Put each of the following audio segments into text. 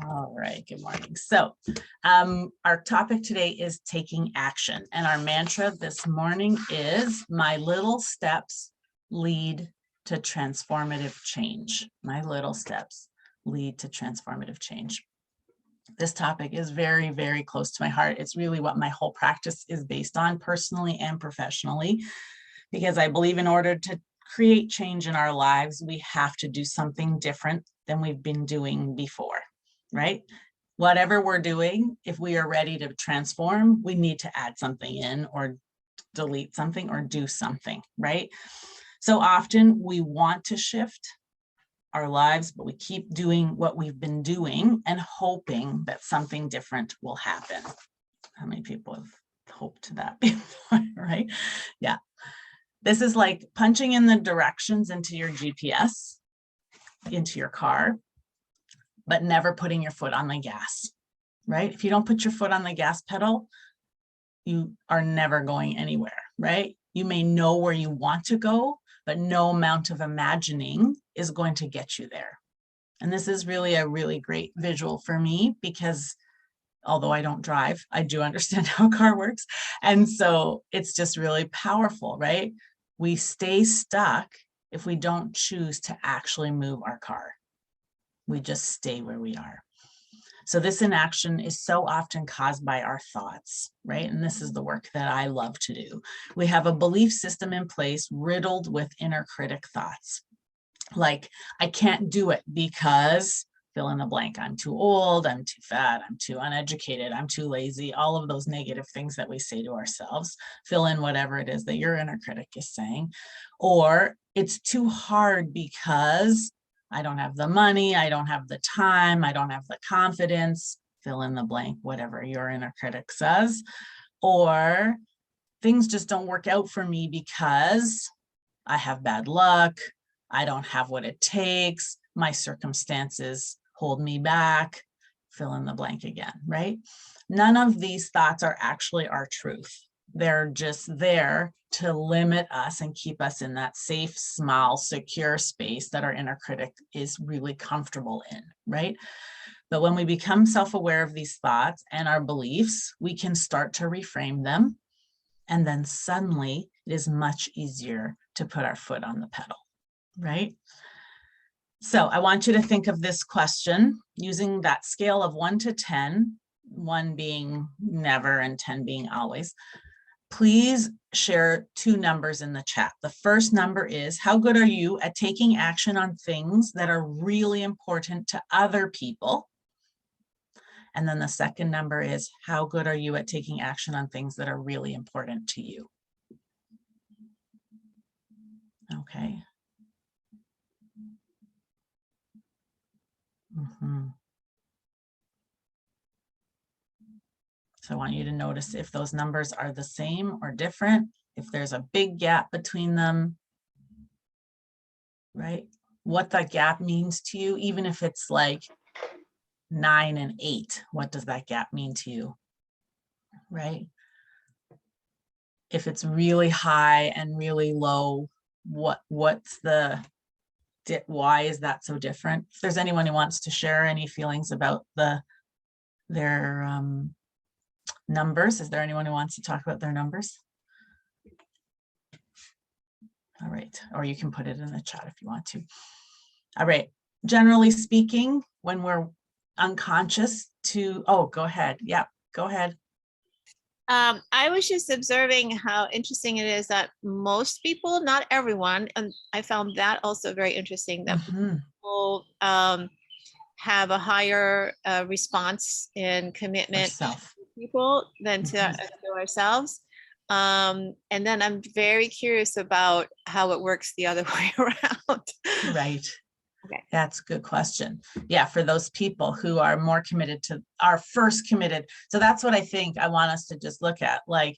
All right, good morning. So our topic today is taking action. And our mantra this morning is my little steps lead to transformative change. My little steps lead to transformative change. This topic is very, very close to my heart. It's really what my whole practice is based on, personally and professionally, because I believe in order to create change in our lives, we have to do something different than we've been doing before, right? Whatever we're doing, if we are ready to transform, we need to add something in or delete something or do something, right? So often we want to shift our lives, but we keep doing what we've been doing and hoping that something different will happen. How many people have hoped that before, right? Yeah. This is like punching in the directions into your GPS, into your car, but never putting your foot on the gas, right? If you don't put your foot on the gas pedal, you are never going anywhere, right? You may know where you want to go, but no amount of imagining is going to get you there. And this is really a really great visual for me because although I don't drive, I do understand how a car works. And so it's just really powerful, right? We stay stuck if we don't choose to actually move our car. We just stay where we are. So this inaction is so often caused by our thoughts, right? And this is the work that I love to do. We have a belief system in place riddled with inner critic thoughts. Like, I can't do it because fill in the blank. I'm too old, I'm too fat, I'm too uneducated, I'm too lazy, all of those negative things that we say to ourselves. Fill in whatever it is that your inner critic is saying. Or it's too hard because I don't have the money, I don't have the time, I don't have the confidence, fill in the blank, whatever your inner critic says. Or things just don't work out for me because I have bad luck, I don't have what it takes, my circumstances hold me back, fill in the blank again, right? None of these thoughts are actually our truth. They're just there to limit us and keep us in that safe, small, secure space that our inner critic is really comfortable in, right? But when we become self-aware of these thoughts and our beliefs, we can start to reframe them. And then suddenly it is much easier to put our foot on the pedal, right? So I want you to think of this question using that scale of 1 to 10, 1 being never and 10 being always. Please share 2 numbers in the chat. The first number is, how good are you at taking action on things that are really important to other people? And then the second number is, how good are you at taking action on things that are really important to you? Okay. So I want you to notice if those numbers are the same or different, if there's a big gap between them, right? What that gap means to you, even if it's like 9 and 8, what does that gap mean to you, right? If it's really high and really low, what's the, why is that so different? If there's anyone who wants to share any feelings about their numbers, is there anyone who wants to talk about their numbers? All right, or you can put it in the chat if you want to. All right, generally speaking, when we're unconscious to, oh, go ahead. Yeah, go ahead. I was just observing how interesting it is that most people, not everyone, and I found that also very interesting, that people have a higher response in commitment to people than to ourselves. And then I'm very curious about how it works the other way around. Right. Okay. That's a good question. Yeah, for those people who are more committed to, are first committed. So that's what I think I want us to just look at. Like,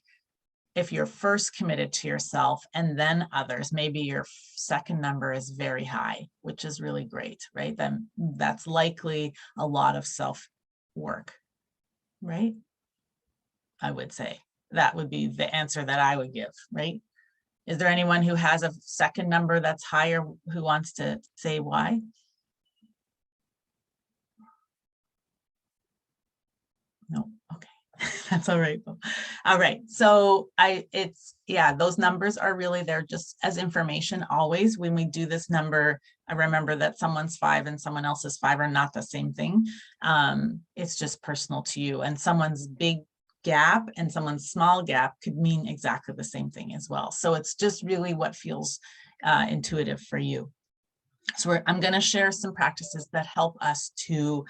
if you're first committed to yourself and then others, maybe your second number is very high, which is really great, right? Then that's likely a lot of self-work, right? I would say that would be the answer that I would give, right? Is there anyone who has a second number that's higher who wants to say why? That's all right. All right. So those numbers are really there just as information always. When we do this number, I remember that someone's 5 and someone else's 5 are not the same thing. It's just personal to you, and someone's big gap and someone's small gap could mean exactly the same thing as well. So it's just really what feels intuitive for you. So I'm going to share some practices that help us to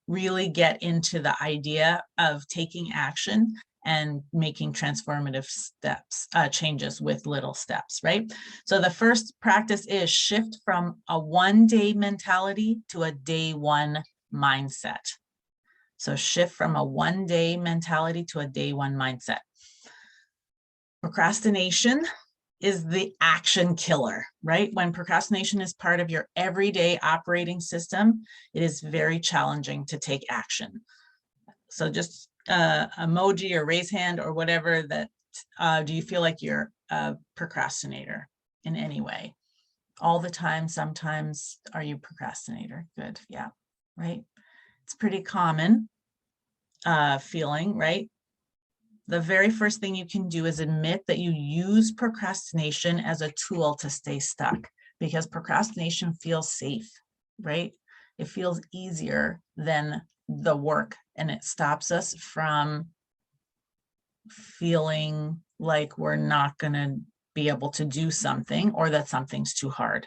really get into the idea of taking action and making transformative steps, changes with little steps, right? So the first practice is shift from a one-day mentality to a day one mindset. So shift from a one-day mentality to a day one mindset. Procrastination is the action killer, right? When procrastination is part of your everyday operating system, it is very challenging to take action. So just emoji or raise hand or whatever that, do you feel like you're a procrastinator in any way? All the time, sometimes, are you procrastinator? Good, yeah, right? It's pretty common feeling, right? The very first thing you can do is admit that you use procrastination as a tool to stay stuck, because procrastination feels safe, right? It feels easier than the work, and it stops us from feeling like we're not going to be able to do something or that something's too hard.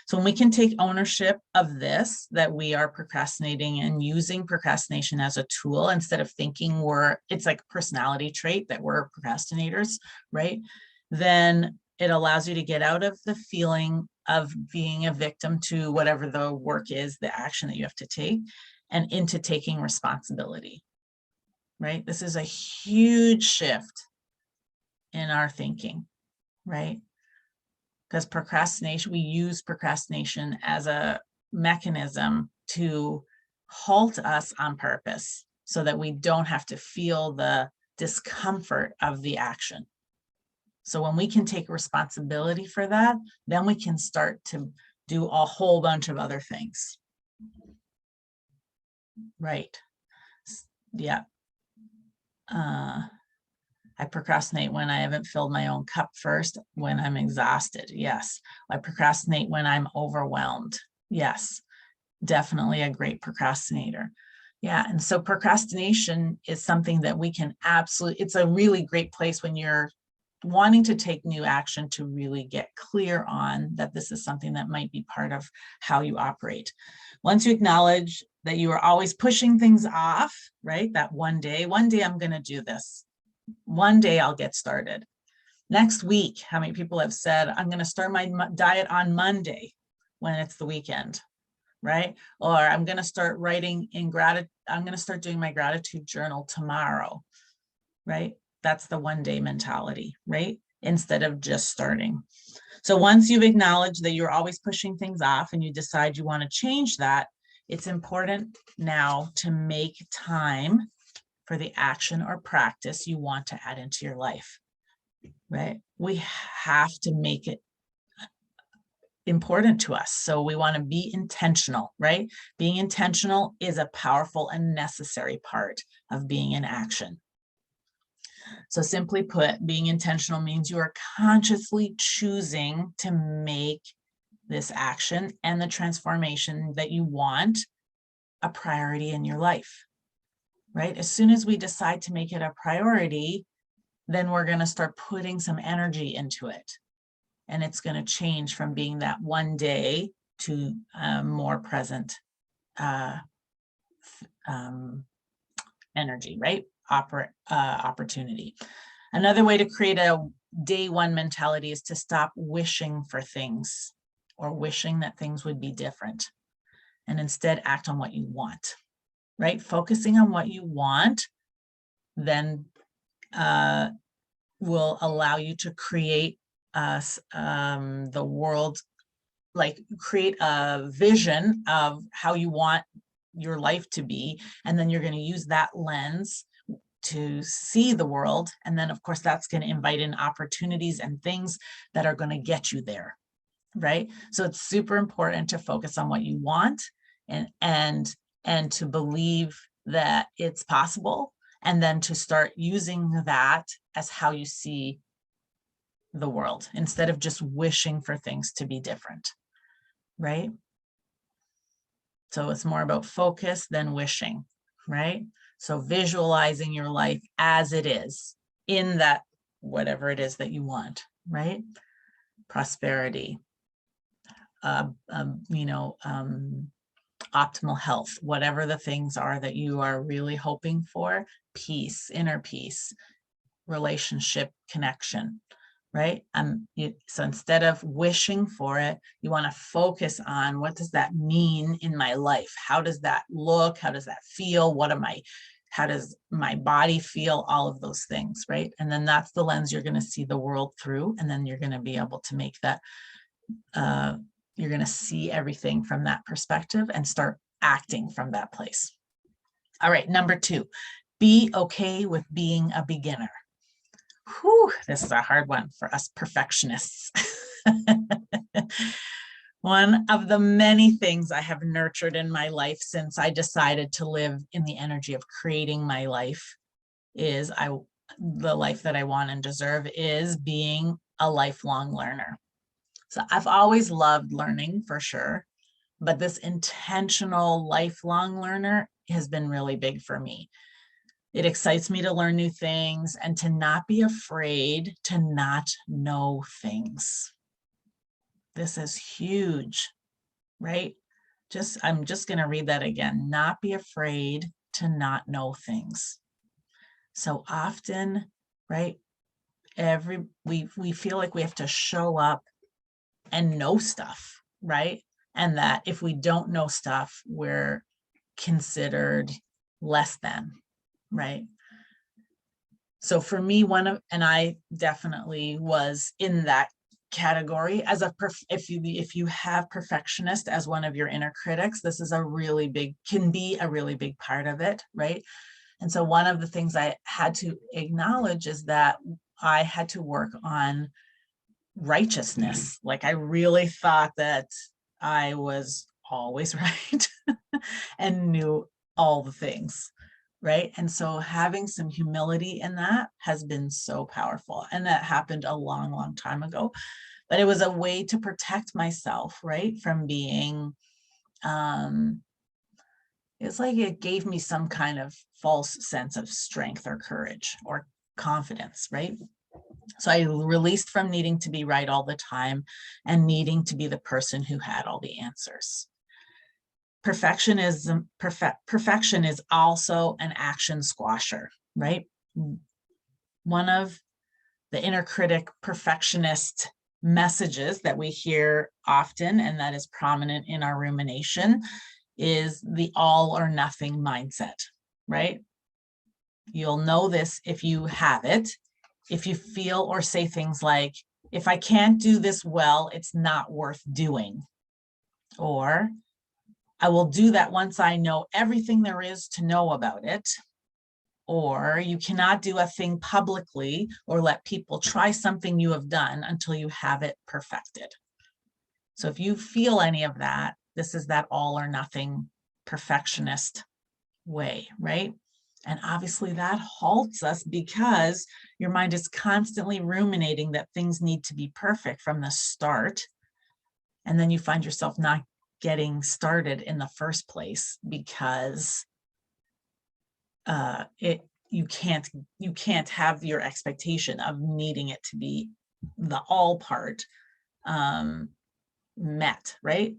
So when we can take ownership of this, that we are procrastinating and using procrastination as a tool instead of thinking it's like a personality trait that we're procrastinators, right? Then it allows you to get out of the feeling of being a victim to whatever the work is, the action that you have to take, and into taking responsibility, right? This is a huge shift in our thinking, right? Because procrastination, we use procrastination as a mechanism to halt us on purpose so that we don't have to feel the discomfort of the action. So when we can take responsibility for that, then we can start to do a whole bunch of other things. Right. Yeah. I procrastinate when I haven't filled my own cup first, when I'm exhausted. Yes. I procrastinate when I'm overwhelmed. Yes. Definitely a great procrastinator. Yeah. And so procrastination is something that we can it's a really great place when you're wanting to take new action to really get clear on that this is something that might be part of how you operate. Once you acknowledge that you are always pushing things off, right? That one day I'm going to do this. One day I'll get started. Next week, how many people have said, I'm going to start my diet on Monday when it's the weekend, right? Or I'm going to start writing in gratitude. I'm going to start doing my gratitude journal tomorrow, right? That's the one day mentality, right? Instead of just starting. So once you've acknowledged that you're always pushing things off and you decide you want to change that, it's important now to make time for the action or practice you want to add into your life, right? We have to make it important to us. So we want to be intentional, right? Being intentional is a powerful and necessary part of being in action. So simply put, being intentional means you are consciously choosing to make this action and the transformation that you want a priority in your life, right? As soon as we decide to make it a priority, then we're going to start putting some energy into it. And it's going to change from being that one day to more present energy, right? Opportunity. Another way to create a day one mentality is to stop wishing for things or wishing that things would be different, and instead act on what you want, right? Focusing on what you want then will allow you to create the world, like create a vision of how you want your life to be. And then you're going to use that lens to see the world. And then of course, that's going to invite in opportunities and things that are going to get you there, right? So it's super important to focus on what you want and to believe that it's possible and then to start using that as how you see the world instead of just wishing for things to be different, right? So it's more about focus than wishing, right? So visualizing your life as it is in that, whatever it is that you want, right? Prosperity, optimal health, whatever the things are that you are really hoping for, peace, inner peace, relationship connection, right? So instead of wishing for it, you want to focus on what does that mean in my life? How does that look? How does that feel? How does my body feel? All of those things, right? And then that's the lens you're going to see the world through. And then you're going to be able to make that, you're going to see everything from that perspective and start acting from that place. All right, number 2, be okay with being a beginner. Whew, this is a hard one for us perfectionists. One of the many things I have nurtured in my life since I decided to live in the energy of creating my life is the life that I want and deserve is being a lifelong learner. So I've always loved learning for sure, but this intentional lifelong learner has been really big for me. It excites me to learn new things and to not be afraid to not know things. This is huge, right? I'm just going to read that again. Not be afraid to not know things. So often, right? We feel like we have to show up and know stuff, right? And that if we don't know stuff, we're considered less than, right? So for me, and I definitely was in that category as if you have perfectionist as one of your inner critics, this is can be a really big part of it, right? And so one of the things I had to acknowledge is that I had to work on righteousness. Like I really thought that I was always right and knew all the things, right? And so having some humility in that has been so powerful. And that happened a long, long time ago, but it was a way to protect myself, right? From being, it's like it gave me some kind of false sense of strength or courage or confidence, right? So I released from needing to be right all the time and needing to be the person who had all the answers. Perfection is also an action squasher, right? One of the inner critic perfectionist messages that we hear often, and that is prominent in our rumination, is the all or nothing mindset, right? You'll know this if you have it. If you feel or say things like, if I can't do this well, it's not worth doing. Or I will do that once I know everything there is to know about it. Or you cannot do a thing publicly or let people try something you have done until you have it perfected. So if you feel any of that, this is that all or nothing perfectionist way, right? And obviously that halts us because your mind is constantly ruminating that things need to be perfect from the start. And then you find yourself not getting started in the first place because you can't have your expectation of needing it to be the all part met, right?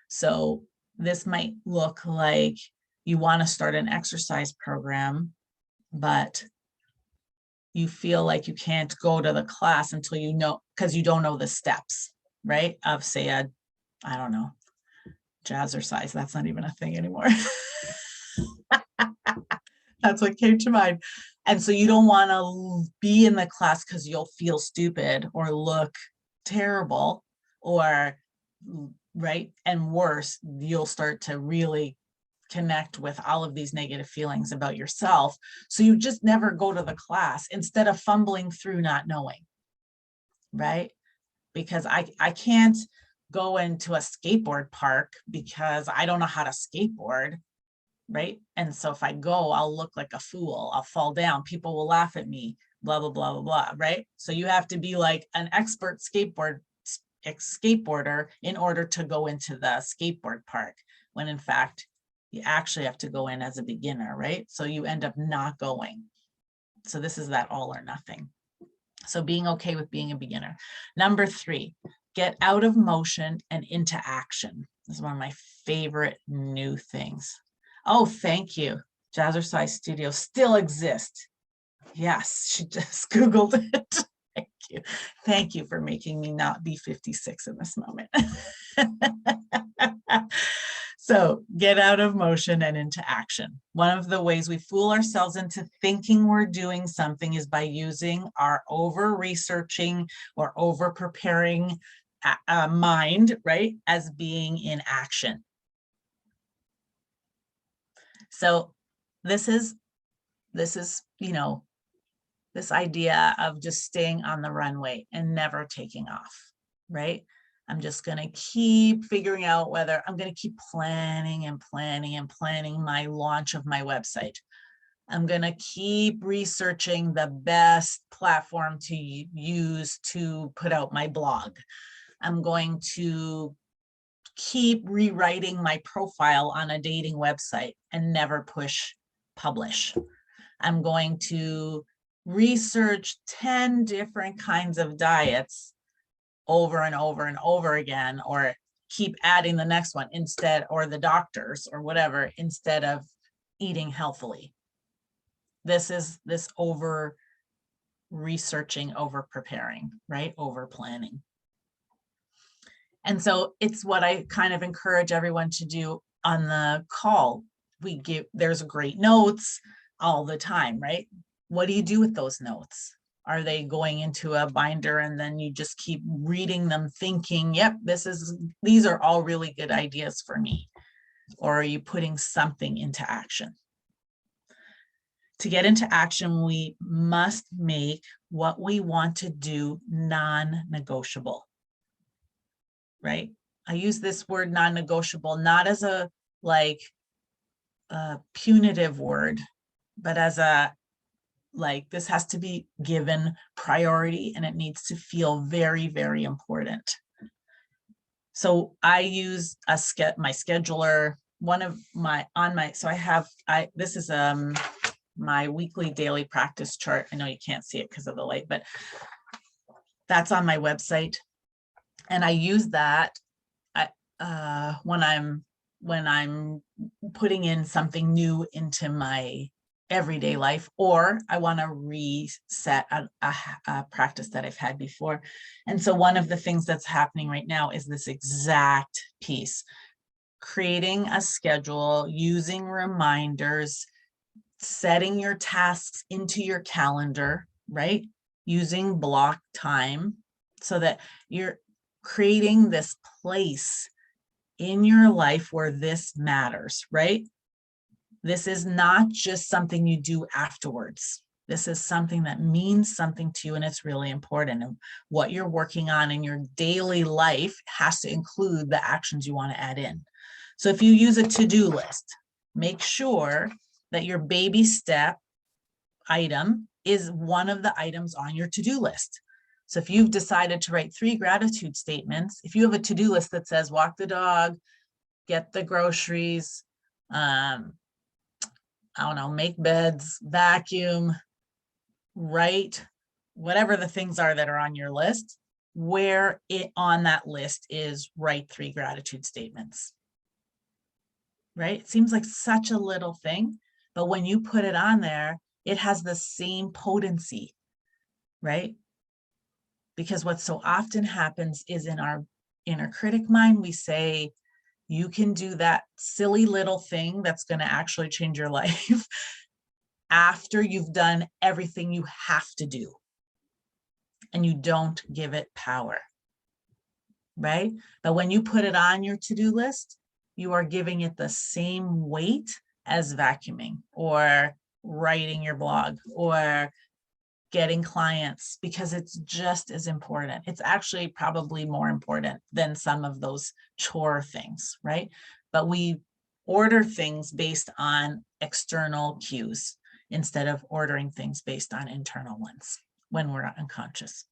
So this might look like you want to start an exercise program, but you feel like you can't go to the class until you know, because you don't know the steps, right? Of say I don't know, jazzercise. That's not even a thing anymore. That's what came to mind. And so you don't want to be in the class because you'll feel stupid or look terrible or, right? And worse, you'll start to really connect with all of these negative feelings about yourself. So you just never go to the class instead of fumbling through not knowing, right? Because I can't go into a skateboard park because I don't know how to skateboard. right? And so if I go, I'll look like a fool. I'll fall down. People will laugh at me, blah, blah, blah, blah, blah, right? So you have to be like an expert skateboarder in order to go into the skateboard park, when in fact, you actually have to go in as a beginner, right? So you end up not going. So this is that all or nothing. So being okay with being a beginner. Number 3, get out of motion and into action. This is one of my favorite new things. Oh, thank you. Jazzercise Studio still exists. Yes, she just Googled it. Thank you. Thank you for making me not be 56 in this moment. So get out of motion and into action. One of the ways we fool ourselves into thinking we're doing something is by using our over-researching or over-preparing mind, right, as being in action. So this is, you know, this idea of just staying on the runway and never taking off, right? I'm just going to keep figuring out whether I'm going to keep planning and planning and planning my launch of my website. I'm going to keep researching the best platform to use to put out my blog. I'm going to keep rewriting my profile on a dating website and never push publish. I'm going to research 10 different kinds of diets over and over and over again, or keep adding the next one instead, or the doctors or whatever, instead of eating healthily. This is this over researching, over preparing, right? Over planning. And so it's what I kind of encourage everyone to do on the call. There's great notes all the time, right? What do you do with those notes? Are they going into a binder and then you just keep reading them thinking, yep, these are all really good ideas for me? Or are you putting something into action? To get into action, we must make what we want to do non-negotiable, right? I use this word non-negotiable, not as a punitive word, but as a this has to be given priority and it needs to feel very, very important. So I use my scheduler, this is my weekly daily practice chart. I know you can't see it because of the light, but that's on my website. And I use that when I'm putting in something new into my everyday life, or I want to reset a practice that I've had before. And so one of the things that's happening right now is this exact piece, creating a schedule, using reminders, setting your tasks into your calendar, right? Using block time so that you're creating this place in your life where this matters, right? This is not just something you do afterwards. This is something that means something to you and it's really important. And what you're working on in your daily life has to include the actions you want to add in. So if you use a to-do list, make sure that your baby step item is one of the items on your to-do list. So if you've decided to write 3 gratitude statements, if you have a to-do list that says walk the dog, get the groceries, I don't know, make beds, vacuum, write, whatever the things are that are on your list, where it on that list is write 3 gratitude statements, right? It seems like such a little thing, but when you put it on there, it has the same potency, right? Because what so often happens is in our inner critic mind, we say, you can do that silly little thing that's going to actually change your life after you've done everything you have to do. And you don't give it power, right? But when you put it on your to-do list, you are giving it the same weight as vacuuming or writing your blog or getting clients, because it's just as important. It's actually probably more important than some of those chore things, right? But we order things based on external cues instead of ordering things based on internal ones when we're unconscious.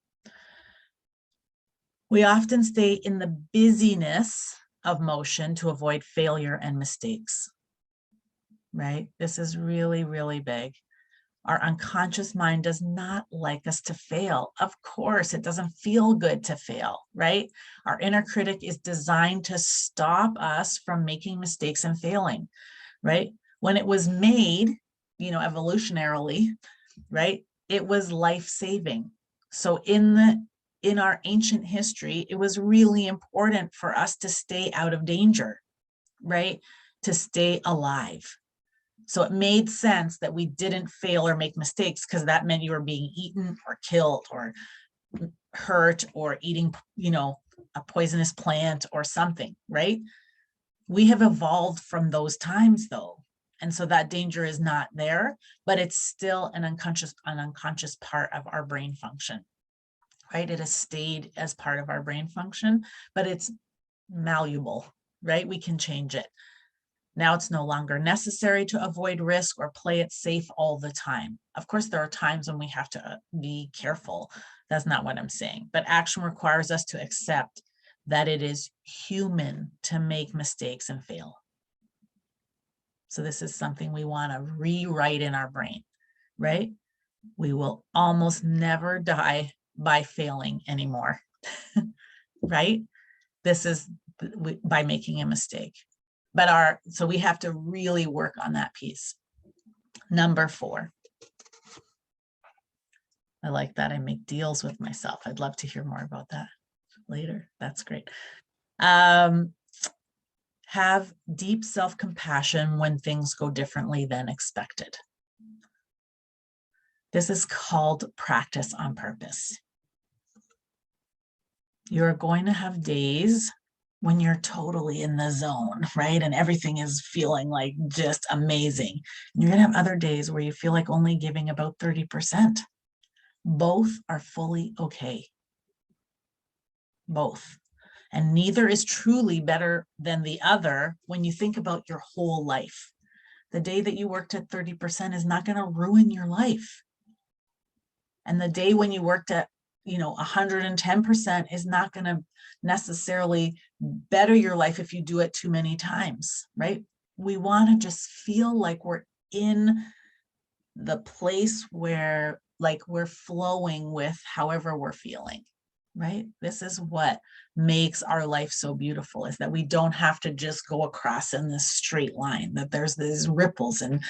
We often stay in the busyness of motion to avoid failure and mistakes, right? This is really, really big. Our unconscious mind does not like us to fail. Of course, it doesn't feel good to fail, right? Our inner critic is designed to stop us from making mistakes and failing, right? When it was made, evolutionarily, right? It was life-saving. So in our ancient history, it was really important for us to stay out of danger, right? To stay alive. So it made sense that we didn't fail or make mistakes, because that meant you were being eaten or killed or hurt or eating, a poisonous plant or something, right? We have evolved from those times though. And so that danger is not there, but it's still an unconscious part of our brain function, right? It has stayed as part of our brain function, but it's malleable, right? We can change it. Now it's no longer necessary to avoid risk or play it safe all the time. Of course, there are times when we have to be careful. That's not what I'm saying. But action requires us to accept that it is human to make mistakes and fail. So this is something we want to rewrite in our brain, right? We will almost never die by failing anymore, right? This is by making a mistake. But so we have to really work on that piece. Number 4. I like that. I make deals with myself. I'd love to hear more about that later. That's great. Have deep self-compassion when things go differently than expected. This is called practice on purpose. You're going to have days when you're totally in the zone, right? And everything is feeling like just amazing. You're gonna have other days where you feel like only giving about 30%. Both are fully okay. Both. And neither is truly better than the other when you think about your whole life. The day that you worked at 30% is not gonna ruin your life. And the day when you worked at 110% is not going to necessarily better your life if you do it too many times, right? We want to just feel like we're in the place where we're flowing with however we're feeling, right? This is what makes our life so beautiful, is that we don't have to just go across in this straight line, that there's these ripples and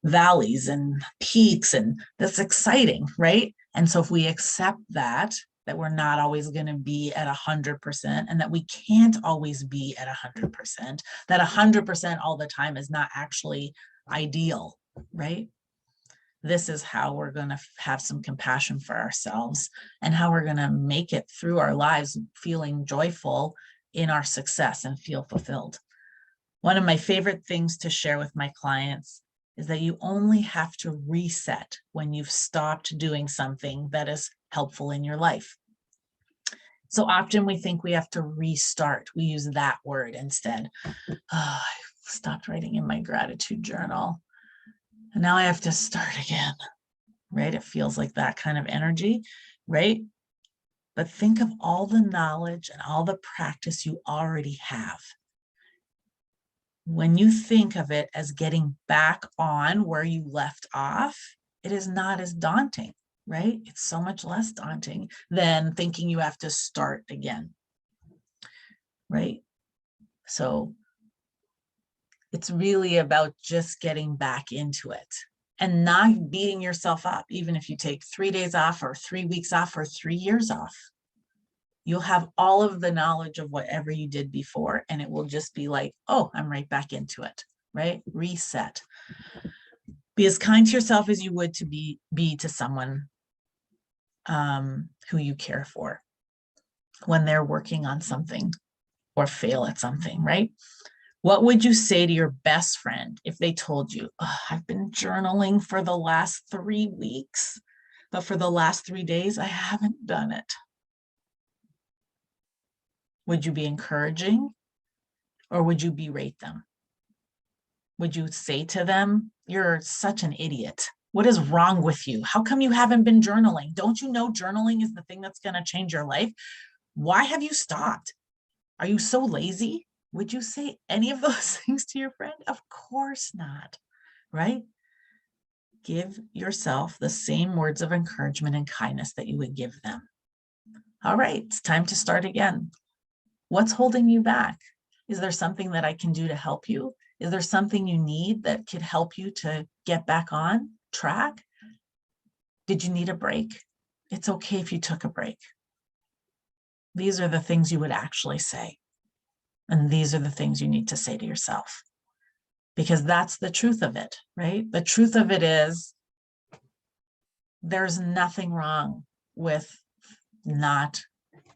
valleys and peaks, and that's exciting, right? And so if we accept that we're not always going to be at 100%, and that we can't always be at 100%, that 100% all the time is not actually ideal, right? This is how we're going to have some compassion for ourselves, and how we're going to make it through our lives feeling joyful in our success and feel fulfilled. One of my favorite things to share with my clients is that you only have to reset when you've stopped doing something that is helpful in your life. So often we think we have to restart. We use that word instead. Oh, I stopped writing in my gratitude journal, and now I have to start again, right? It feels like that kind of energy, right? But think of all the knowledge and all the practice you already have. When you think of it as getting back on where you left off, it is not as daunting, right? It's so much less daunting than thinking you have to start again, right? So it's really about just getting back into it and not beating yourself up, even if you take 3 days off or 3 weeks off or 3 years off. You'll have all of the knowledge of whatever you did before, and it will just be like, oh, I'm right back into it, right? Reset. Be as kind to yourself as you would to be to someone who you care for when they're working on something or fail at something, right? What would you say to your best friend if they told you, oh, I've been journaling for the last 3 weeks, but for the last 3 days, I haven't done it? Would you be encouraging, or would you berate them? Would you say to them, you're such an idiot? What is wrong with you? How come you haven't been journaling? Don't you know journaling is the thing that's going to change your life? Why have you stopped? Are you so lazy? Would you say any of those things to your friend? Of course not, right? Give yourself the same words of encouragement and kindness that you would give them. All right, it's time to start again. What's holding you back? Is there something that I can do to help you? Is there something you need that could help you to get back on track? Did you need a break? It's okay if you took a break. These are the things you would actually say. And these are the things you need to say to yourself, because that's the truth of it, right? The truth of it is there's nothing wrong with not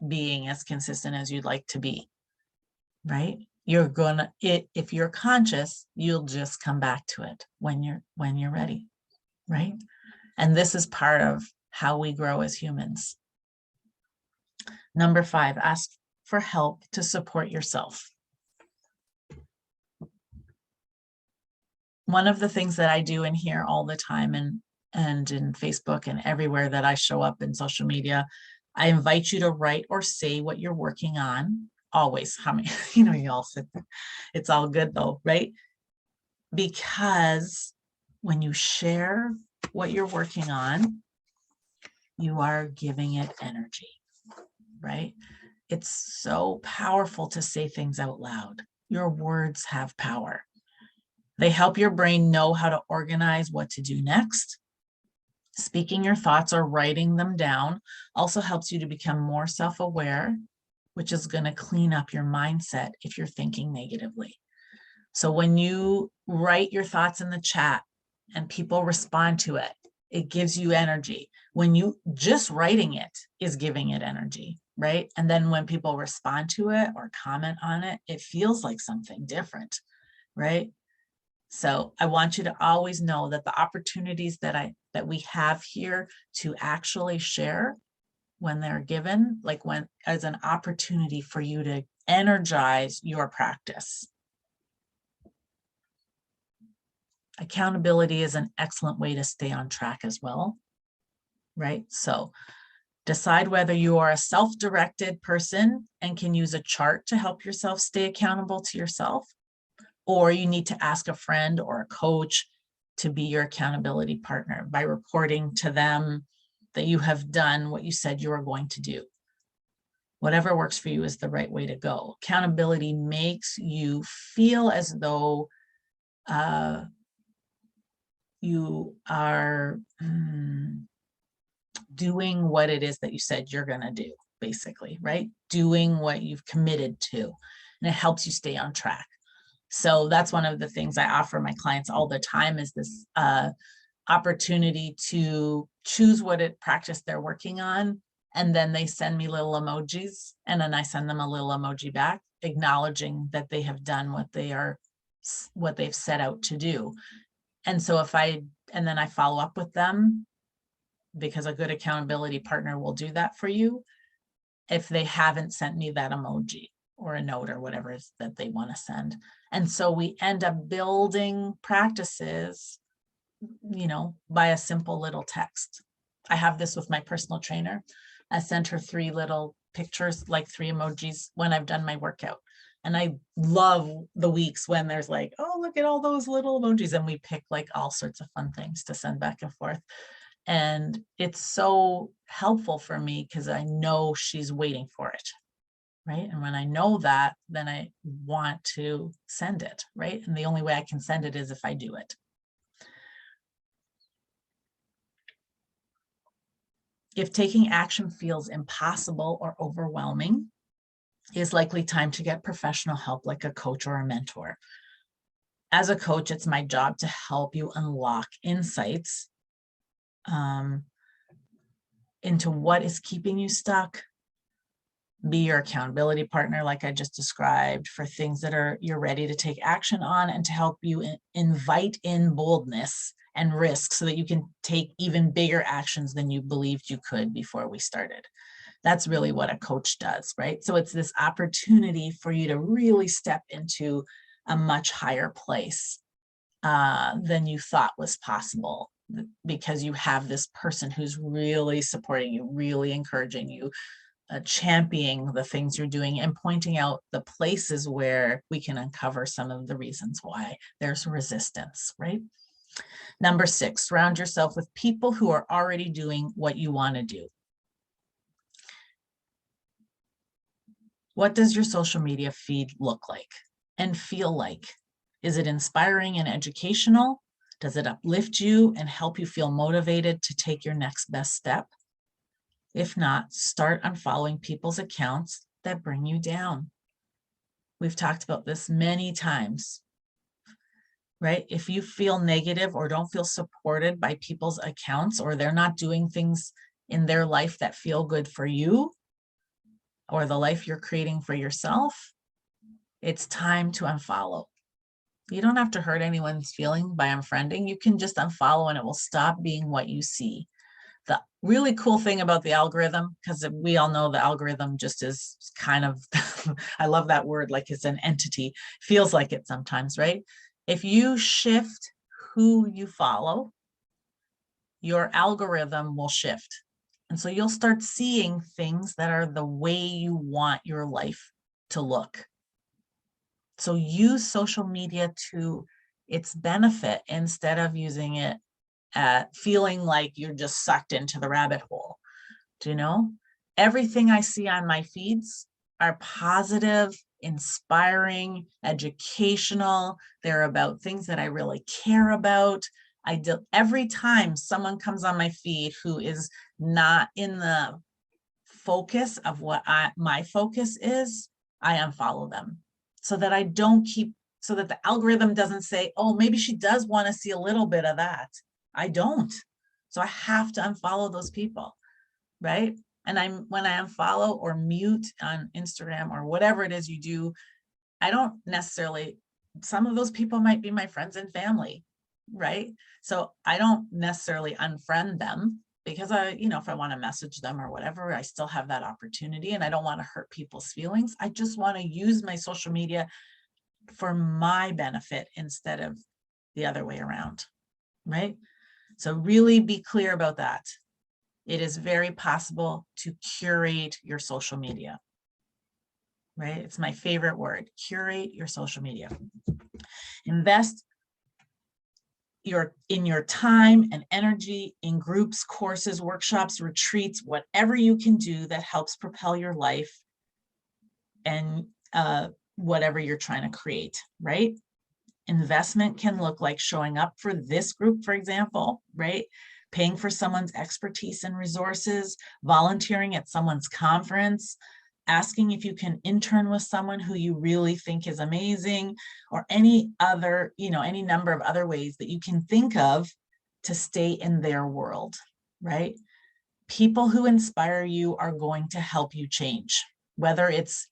being as consistent as you'd like to be, right? You're gonna, if you're conscious, you'll just come back to it when you're ready, right? And this is part of how we grow as humans. Number 5, ask for help to support yourself. One of the things that I do in here all the time and in Facebook and everywhere that I show up in social media, I invite you to write or say what you're working on. Always, how many, you all said it's all good though, right? Because when you share what you're working on, you are giving it energy, right? It's so powerful to say things out loud. Your words have power. They help your brain know how to organize what to do next. Speaking your thoughts or writing them down also helps you to become more self-aware, which is going to clean up your mindset if you're thinking negatively. So when you write your thoughts in the chat and people respond to it, it gives you energy. When you just writing it is giving it energy, right? And then when people respond to it or comment on it, it feels like something different, right? So I want you to always know that the opportunities that we have here to actually share when they're given, like when as an opportunity for you to energize your practice. Accountability is an excellent way to stay on track as well, right? So decide whether you are a self-directed person and can use a chart to help yourself stay accountable to yourself, or you need to ask a friend or a coach to be your accountability partner by reporting to them that you have done what you said you were going to do. Whatever works for you is the right way to go. Accountability makes you feel as though you are doing what it is that you said you're going to do, basically, right? Doing what you've committed to, and it helps you stay on track. So that's one of the things I offer my clients all the time is this opportunity to choose what practice they're working on. And then they send me little emojis, and then I send them a little emoji back, acknowledging that they have done what they've set out to do. And so and then I follow up with them, because a good accountability partner will do that for you if they haven't sent me that emoji or a note or whatever it is that they want to send. And so we end up building practices, by a simple little text. I have this with my personal trainer. I sent her 3 little pictures, like 3 emojis when I've done my workout. And I love the weeks when there's like, oh, look at all those little emojis. And we pick like all sorts of fun things to send back and forth. And it's so helpful for me because I know she's waiting for it, right? And when I know that, then I want to send it, right? And the only way I can send it is if I do it. If taking action feels impossible or overwhelming, it's likely time to get professional help like a coach or a mentor. As a coach, it's my job to help you unlock insights into what is keeping you stuck, be your accountability partner, like I just described, for things that you're ready to take action on, and to help you invite in boldness and risk so that you can take even bigger actions than you believed you could before we started. That's really what a coach does, right? So it's this opportunity for you to really step into a much higher place than you thought was possible, because you have this person who's really supporting you, really encouraging you, championing the things you're doing, and pointing out the places where we can uncover some of the reasons why there's resistance, right? Number 6, surround yourself with people who are already doing what you want to do. What does your social media feed look like and feel like? Is it inspiring and educational? Does it uplift you and help you feel motivated to take your next best step? If not, start unfollowing people's accounts that bring you down. We've talked about this many times, right? If you feel negative or don't feel supported by people's accounts, or they're not doing things in their life that feel good for you, or the life you're creating for yourself, it's time to unfollow. You don't have to hurt anyone's feeling by unfriending. You can just unfollow and it will stop being what you see. The really cool thing about the algorithm, because we all know the algorithm just is kind of, I love that word, like it's an entity, feels like it sometimes, right? If you shift who you follow, your algorithm will shift. And so you'll start seeing things that are the way you want your life to look. So use social media to its benefit instead of using it at feeling like you're just sucked into the rabbit hole. Do you know? Everything I see on my feeds are positive, inspiring, educational. They're about things that I really care about. Every time someone comes on my feed who is not in the focus of what my focus is, I unfollow them, so that I don't keep, so that the algorithm doesn't say, oh, maybe she does want to see a little bit of that. I don't. So I have to unfollow those people, right? And when I unfollow or mute on Instagram or whatever it is you do, I don't necessarily, some of those people might be my friends and family, right? So I don't necessarily unfriend them, because if I want to message them or whatever, I still have that opportunity, and I don't want to hurt people's feelings. I just want to use my social media for my benefit instead of the other way around, right? So really be clear about that. It is very possible to curate your social media, right? It's my favorite word, curate your social media. Invest in your time and energy in groups, courses, workshops, retreats, whatever you can do that helps propel your life and whatever you're trying to create, right? Investment can look like showing up for this group, for example, right? Paying for someone's expertise and resources, volunteering at someone's conference, asking if you can intern with someone who you really think is amazing, or any other, any number of other ways that you can think of to stay in their world, right? People who inspire you are going to help you change, whether it's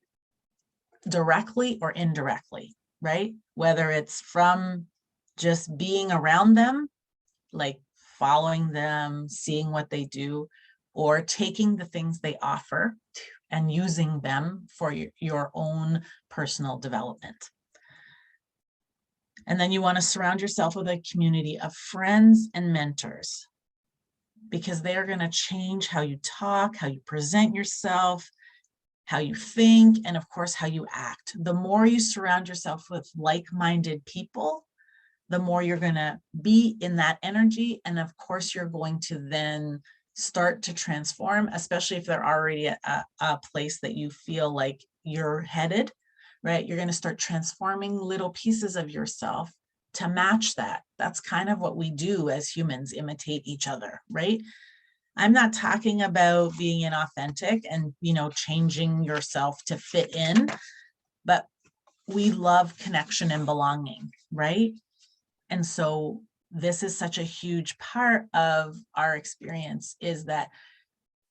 directly or indirectly, right? Whether it's from just being around them, like following them, seeing what they do, or taking the things they offer and using them for your own personal development. And then you want to surround yourself with a community of friends and mentors, because they are going to change how you talk, how you present yourself, how you think, and of course, how you act. The more you surround yourself with like-minded people, the more you're going to be in that energy. And of course, you're going to then start to transform, especially if they're already at a place that you feel like you're headed, right? You're going to start transforming little pieces of yourself to match that. That's kind of what we do as humans, imitate each other, right? I'm not talking about being inauthentic and, changing yourself to fit in, but we love connection and belonging, right? And so this is such a huge part of our experience, is that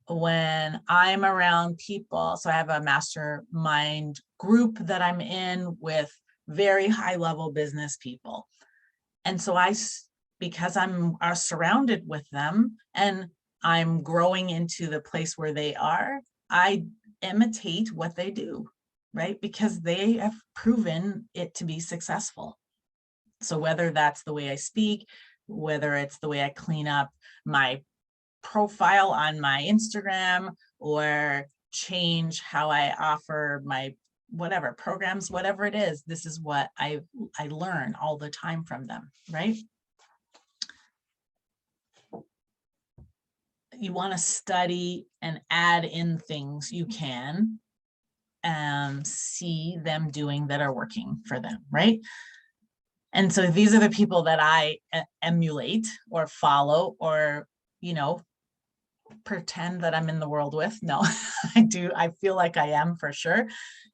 when I'm around people, so I have a mastermind group that I'm in with very high level business people. And so because I'm surrounded with them and I'm growing into the place where they are, I imitate what they do, right? Because they have proven it to be successful. So whether that's the way I speak, whether it's the way I clean up my profile on my Instagram, or change how I offer my whatever programs, whatever it is, this is what I learn all the time from them, right? You want to study and add in things you can see them doing that are working for them, right? And so these are the people that I emulate or follow, or, you know, pretend that I'm in the world with. No, I do. I feel like I am for sure.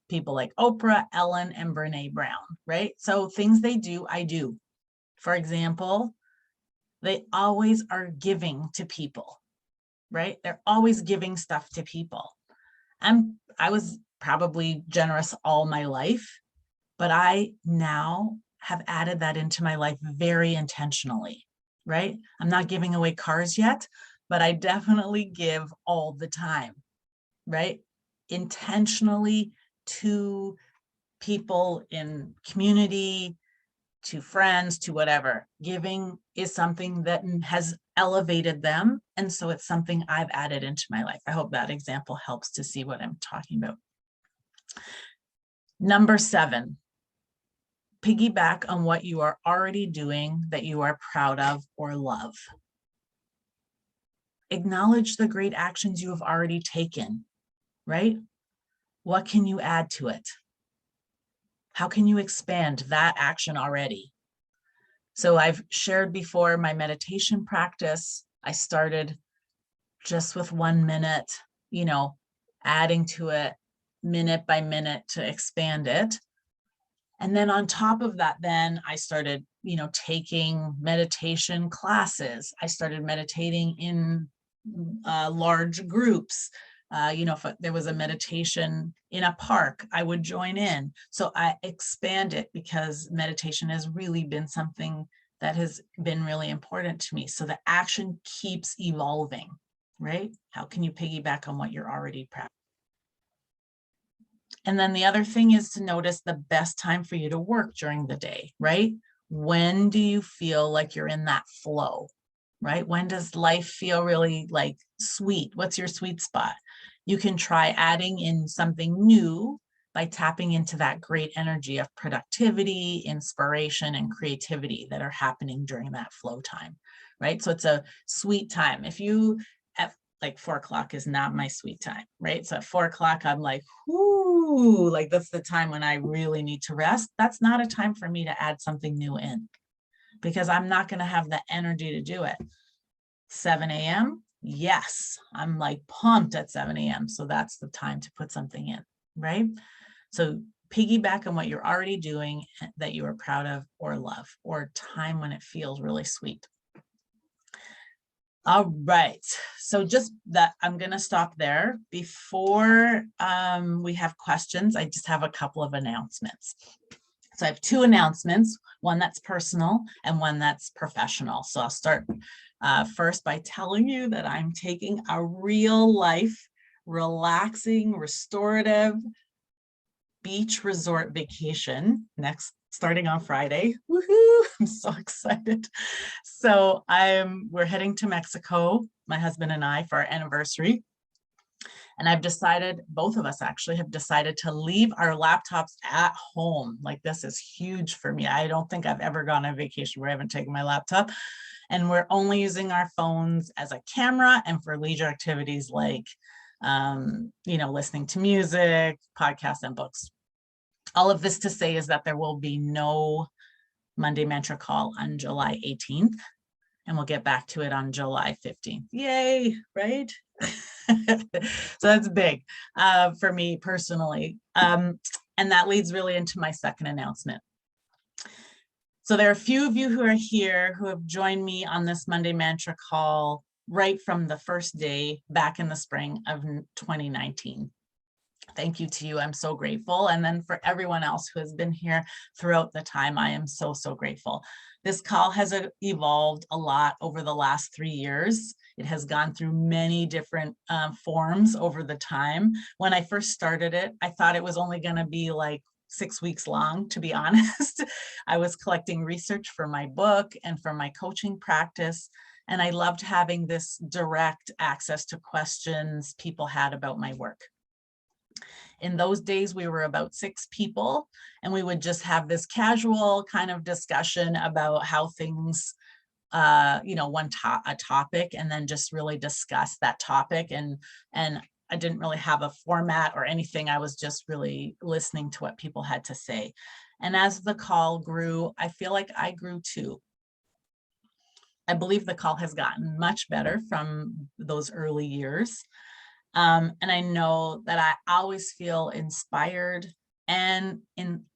People like Oprah, Ellen, and Brene Brown, right? So things they do, I do. For example, they always are giving to people, right? They're always giving stuff to people. I was probably generous all my life, but I now have added that into my life very intentionally, right? I'm not giving away cars yet, but I definitely give all the time, right? Intentionally, to people in community, to friends, to whatever. Giving is something that has elevated them. And so it's something I've added into my life. I hope that example helps to see what I'm talking about. Number 7, piggyback on what you are already doing that you are proud of or love. Acknowledge the great actions you have already taken, right? What can you add to it? How can you expand that action already? So I've shared before my meditation practice. I started just with 1 minute, you know, adding to it minute by minute to expand it. And then on top of that, then I started, you know, taking meditation classes. I started meditating in large groups. You know, if there was a meditation in a park, I would join in. So I expand it because meditation has really been something that has been really important to me. So the action keeps evolving, right? How can you piggyback on what you're already practicing? And then the other thing is to notice the best time for you to work during the day, right? When do you feel like you're in that flow, right? When does life feel really like sweet? What's your sweet spot? You can try adding in something new by tapping into that great energy of productivity, inspiration, and creativity that are happening during that flow time, right? So it's a sweet time. If you, at like 4 o'clock is not my sweet time, right? So at 4 o'clock, I'm like, whoo, like that's the time when I really need to rest. That's not a time for me to add something new in, because I'm not going to have the energy to do it. 7 a.m. Yes, I'm like pumped at 7 a.m. So that's the time to put something in, right? So piggyback on what you're already doing that you are proud of or love, or time when it feels really sweet. All right, so just that, I'm going to stop there. Before we have questions, I just have a couple of announcements. So I have 2 announcements, one that's personal and one that's professional. So I'll start first by telling you that I'm taking a real life, relaxing, restorative beach resort vacation starting on Friday. Woohoo! I'm so excited. So we're heading to Mexico, my husband and I, for our anniversary. And I've decided, both of us actually have decided to leave our laptops at home. Like, this is huge for me. I don't think I've ever gone on vacation where I haven't taken my laptop. And we're only using our phones as a camera and for leisure activities like, you know, listening to music, podcasts, and books. All of this to say is that there will be no Monday Mantra call on July 18th, and we'll get back to it on July 15th. Yay, right? So that's big for me personally. And that leads really into my second announcement. So there are a few of you who are here who have joined me on this Monday Mantra call right from the first day back in the spring of 2019. Thank you to you. I'm so grateful. And then for everyone else who has been here throughout the time, I am so, so grateful. This call has evolved a lot over the last 3 years. It has gone through many different forms over the time. When I first started it, I thought it was only going to be like 6 weeks long, to be honest. I was collecting research for my book and for my coaching practice. And I loved having this direct access to questions people had about my work. In those days, we were about 6 people, and we would just have this casual kind of discussion about how things, a topic, and then just really discuss that topic. And I didn't really have a format or anything. I was just really listening to what people had to say. And as the call grew, I feel like I grew too. I believe the call has gotten much better from those early years. And I know that I always feel inspired, and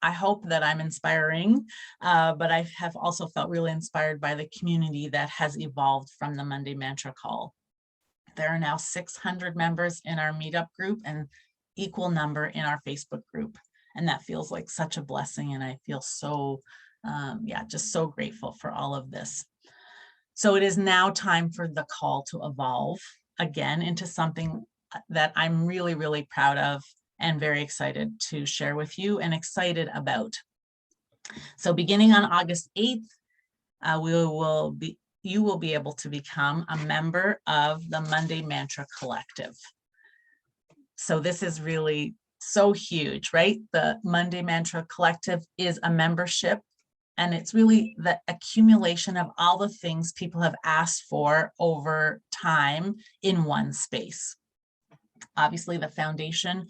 I hope that I'm inspiring, but I have also felt really inspired by the community that has evolved from the Monday Mantra call. There are now 600 members in our meetup group and equal number in our Facebook group. And that feels like such a blessing. And I feel so, just so grateful for all of this. So it is now time for the call to evolve again into something that I'm really, really proud of and very excited to share with you and excited about. So beginning on August 8th, you will be able to become a member of the Monday Mantra Collective. So this is really so huge, right? The Monday Mantra Collective is a membership, and it's really the accumulation of all the things people have asked for over time in one space. Obviously, the foundation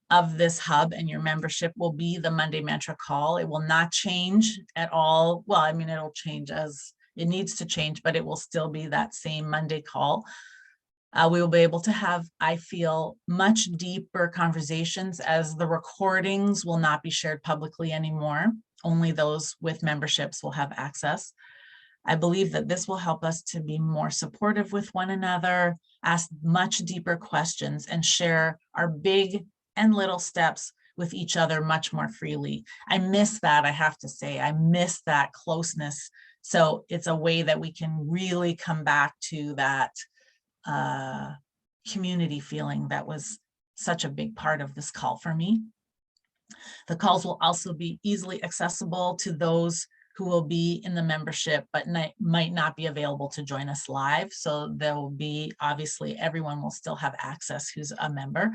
of this hub and your membership will be the Monday Mantra call. It will not change at all. Well, I mean, it'll change as it needs to change, but it will still be that same Monday call. We will be able to have, I feel, much deeper conversations, as the recordings will not be shared publicly anymore. Only those with memberships will have access. I believe that this will help us to be more supportive with one another, ask much deeper questions, and share our big and little steps with each other much more freely. I miss that, I have to say. I miss that closeness. So it's a way that we can really come back to that community feeling that was such a big part of this call for me. The calls will also be easily accessible to those who will be in the membership but might not be available to join us live. So there will be, obviously, everyone will still have access who's a member.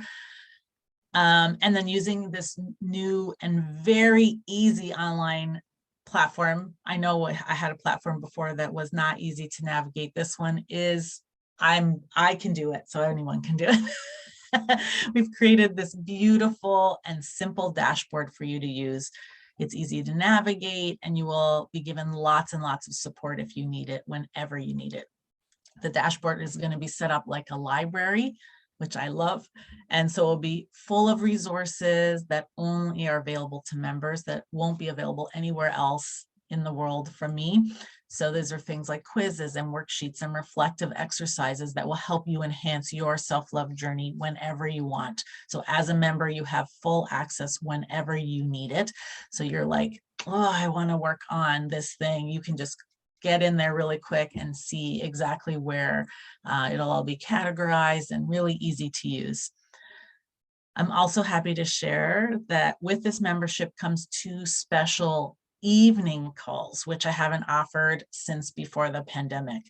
And then using this new and very easy online platform. I know I had a platform before that was not easy to navigate. This one is, I can do it, so anyone can do it. We've created this beautiful and simple dashboard for you to use. It's easy to navigate, and you will be given lots and lots of support if you need it, whenever you need it. The dashboard is going to be set up like a library, which I love. And so it'll be full of resources that only are available to members, that won't be available anywhere else in the world from me. So those are things like quizzes and worksheets and reflective exercises that will help you enhance your self-love journey whenever you want. So as a member, you have full access whenever you need it. So you're like, oh, I want to work on this thing. You can just get in there really quick and see exactly where it'll all be categorized and really easy to use. I'm also happy to share that with this membership comes 2 special evening calls, which I haven't offered since before the pandemic.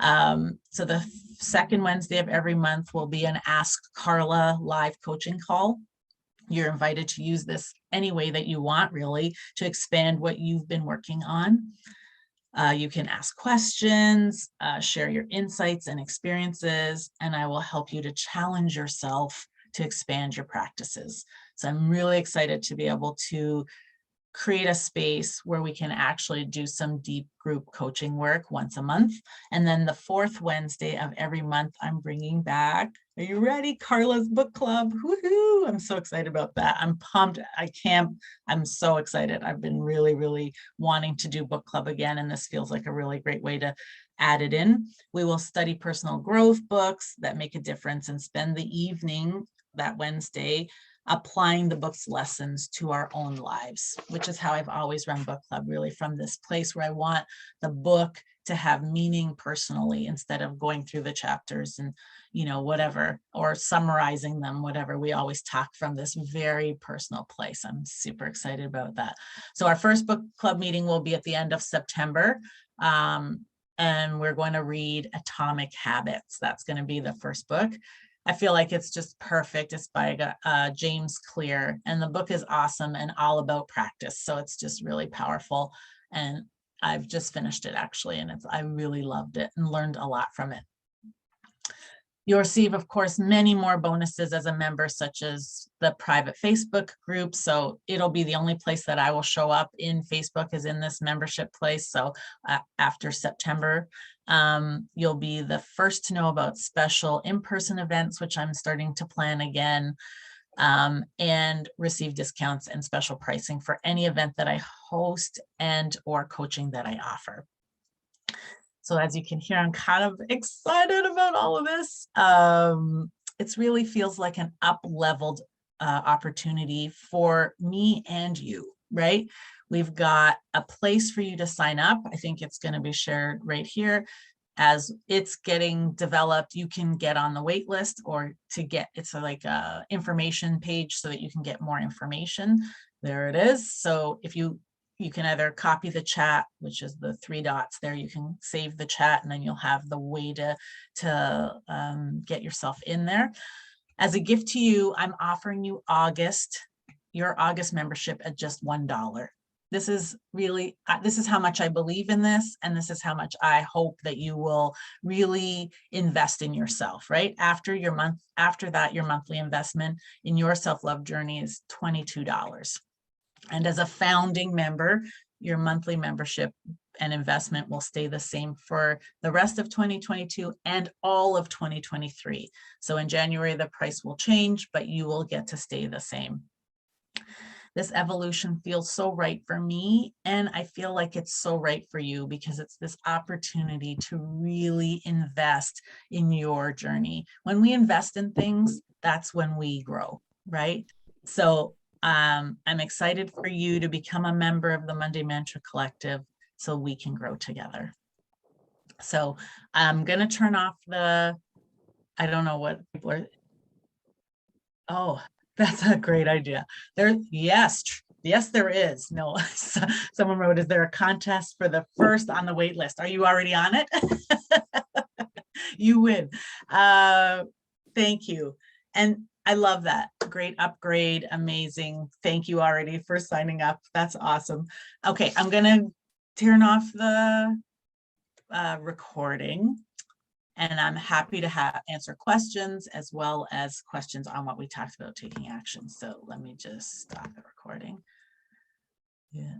So the second Wednesday of every month will be an Ask Carla live coaching call. You're invited to use this any way that you want, really, to expand what you've been working on. You can ask questions, share your insights and experiences, and I will help you to challenge yourself to expand your practices. So I'm really excited to be able to create a space where we can actually do some deep group coaching work once a month. And then the 4th Wednesday of every month, I'm bringing back, are you ready? Carla's book club. Woohoo! I'm so excited about that. I'm pumped. I'm so excited. I've been really, really wanting to do book club again, and this feels like a really great way to add it in. We will study personal growth books that make a difference and spend the evening that Wednesday applying the book's lessons to our own lives, which is how I've always run book club, really from this place where I want the book to have meaning personally instead of going through the chapters and, whatever, or summarizing them, whatever. We always talk from this very personal place. I'm super excited about that. So our first book club meeting will be at the end of September. And we're going to read Atomic Habits. That's going to be the first book. I feel like it's just perfect. It's by James Clear, and the book is awesome and all about practice. So it's just really powerful. And I've just finished it actually, and I really loved it and learned a lot from it. You'll receive, of course, many more bonuses as a member, such as the private Facebook group. So it'll be the only place that I will show up in Facebook is in this membership place. So after September, you'll be the first to know about special in-person events, which I'm starting to plan again, and receive discounts and special pricing for any event that I host and or coaching that I offer. So as you can hear, I'm kind of excited about all of this. It really feels like an up-leveled opportunity for me and you, right? We've got a place for you to sign up. I think it's going to be shared right here. As it's getting developed, you can get on the wait list, or it's like a information page so that you can get more information. There it is. So if you can either copy the chat, which is the 3 dots there, you can save the chat, and then you'll have the way to get yourself in there. As a gift to you, I'm offering you your August membership at just $1. This is really, this is how much I believe in this, and this is how much I hope that you will really invest in yourself, right? After that, your monthly investment in your self-love journey is $22. And as a founding member, your monthly membership and investment will stay the same for the rest of 2022 and all of 2023. So in January, the price will change, but you will get to stay the same. This evolution feels so right for me, and I feel like it's so right for you, because it's this opportunity to really invest in your journey. When we invest in things, that's when we grow, right? So I'm excited for you to become a member of the Monday Mantra Collective so we can grow together. So I'm going to turn off I don't know what people are. Oh, that's a great idea. Yes, there is. No, someone wrote, is there a contest for the first on the wait list? Are you already on it? You win. Thank you. And I love that. Great upgrade. Amazing. Thank you already for signing up. That's awesome. Okay, I'm going to turn off the recording, and I'm happy to answer questions as well as questions on what we talked about taking action. So let me just stop the recording. Yeah.